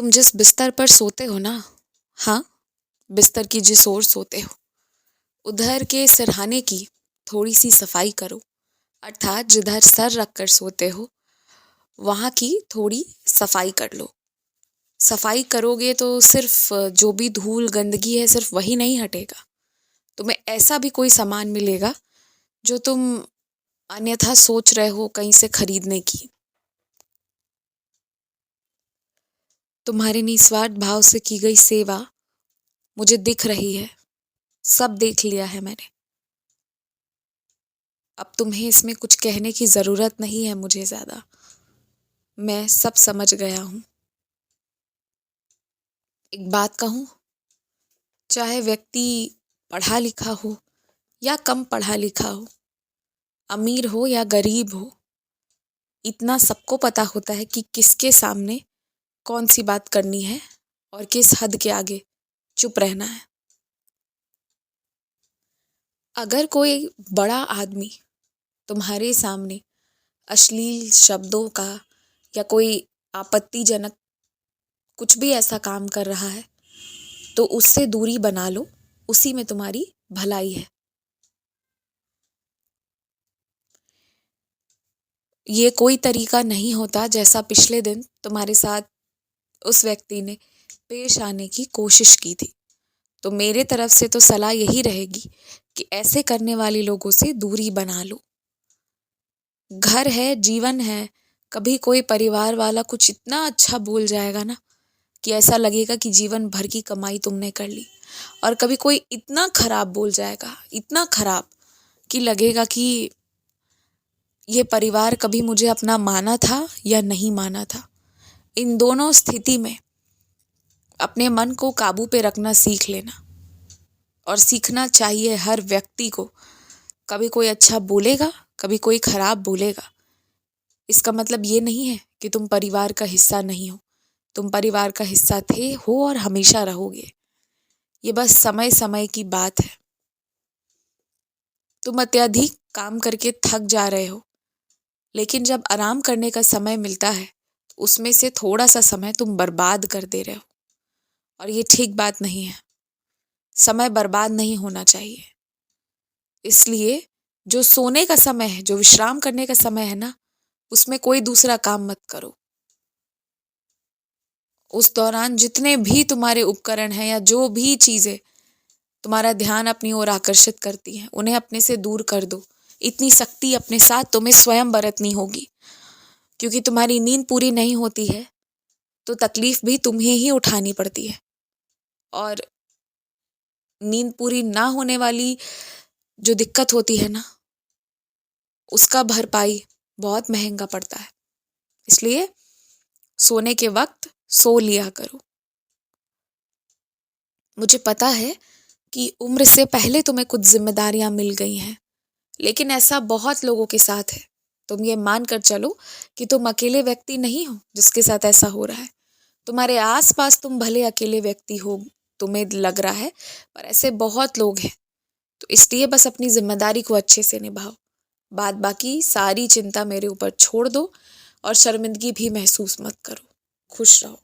तुम जिस बिस्तर पर सोते हो ना, हाँ, बिस्तर की जिस ओर सोते हो, उधर के सिरहाने की थोड़ी सी सफाई करो। अर्थात जिधर सर रखकर सोते हो, वहाँ की थोड़ी सफाई कर लो। सफाई करोगे तो सिर्फ जो भी धूल गंदगी है सिर्फ वही नहीं हटेगा, तुम्हें ऐसा भी कोई सामान मिलेगा जो तुम अन्यथा सोच रहे हो कहीं से खरीदने की। तुम्हारे निस्वार्थ भाव से की गई सेवा मुझे दिख रही है, सब देख लिया है मैंने। अब तुम्हें इसमें कुछ कहने की ज़रूरत नहीं है मुझे ज़्यादा, मैं सब समझ गया हूँ। एक बात कहूँ, चाहे व्यक्ति पढ़ा लिखा हो या कम पढ़ा लिखा हो, अमीर हो या गरीब हो, इतना सबको पता होता है कि किसके सामने कौन सी बात करनी है और किस हद के आगे चुप रहना है। अगर कोई बड़ा आदमी तुम्हारे सामने अश्लील शब्दों का या कोई आपत्तिजनक कुछ भी ऐसा काम कर रहा है तो उससे दूरी बना लो, उसी में तुम्हारी भलाई है। ये कोई तरीका नहीं होता जैसा पिछले दिन तुम्हारे साथ उस व्यक्ति ने पेश आने की कोशिश की थी। तो मेरे तरफ से तो सलाह यही रहेगी कि ऐसे करने वाले लोगों से दूरी बना लो। घर है, जीवन है, कभी कोई परिवार वाला कुछ इतना अच्छा बोल जाएगा ना कि ऐसा लगेगा कि जीवन भर की कमाई तुमने कर ली, और कभी कोई इतना खराब बोल जाएगा, इतना खराब कि लगेगा कि ये परिवार कभी मुझे अपना माना था या नहीं माना था। इन दोनों स्थिति में अपने मन को काबू पे रखना सीख लेना, और सीखना चाहिए हर व्यक्ति को। कभी कोई अच्छा बोलेगा, कभी कोई खराब बोलेगा, इसका मतलब ये नहीं है कि तुम परिवार का हिस्सा नहीं हो। तुम परिवार का हिस्सा थे, हो और हमेशा रहोगे। ये बस समय समय की बात है। तुम अत्यधिक काम करके थक जा रहे हो, लेकिन जब आराम करने का समय मिलता है तो उसमें से थोड़ा सा समय तुम बर्बाद कर दे रहे हो, और ये ठीक बात नहीं है। समय बर्बाद नहीं होना चाहिए। इसलिए जो सोने का समय है, जो विश्राम करने का समय है ना, उसमें कोई दूसरा काम मत करो। उस दौरान जितने भी तुम्हारे उपकरण हैं या जो भी चीज़ें तुम्हारा ध्यान अपनी ओर आकर्षित करती हैं, उन्हें अपने से दूर कर दो। इतनी सख्ती अपने साथ तुम्हें स्वयं बरतनी होगी, क्योंकि तुम्हारी नींद पूरी नहीं होती है तो तकलीफ भी तुम्हें ही उठानी पड़ती है, और नींद पूरी ना होने वाली जो दिक्कत होती है ना, उसका भरपाई बहुत महंगा पड़ता है। इसलिए सोने के वक्त सो लिया करो। मुझे पता है कि उम्र से पहले तुम्हें कुछ जिम्मेदारियां मिल गई हैं, लेकिन ऐसा बहुत लोगों के साथ है। तुम ये मान कर चलो कि तुम अकेले व्यक्ति नहीं हो जिसके साथ ऐसा हो रहा है। तुम्हारे आसपास तुम भले अकेले व्यक्ति हो, तुम्हें लग रहा है, पर ऐसे बहुत लोग हैं। तो इसलिए बस अपनी जिम्मेदारी को अच्छे से निभाओ। बात बाकी सारी चिंता मेरे ऊपर छोड़ दो, और शर्मिंदगी भी महसूस मत करो। खुश रहो।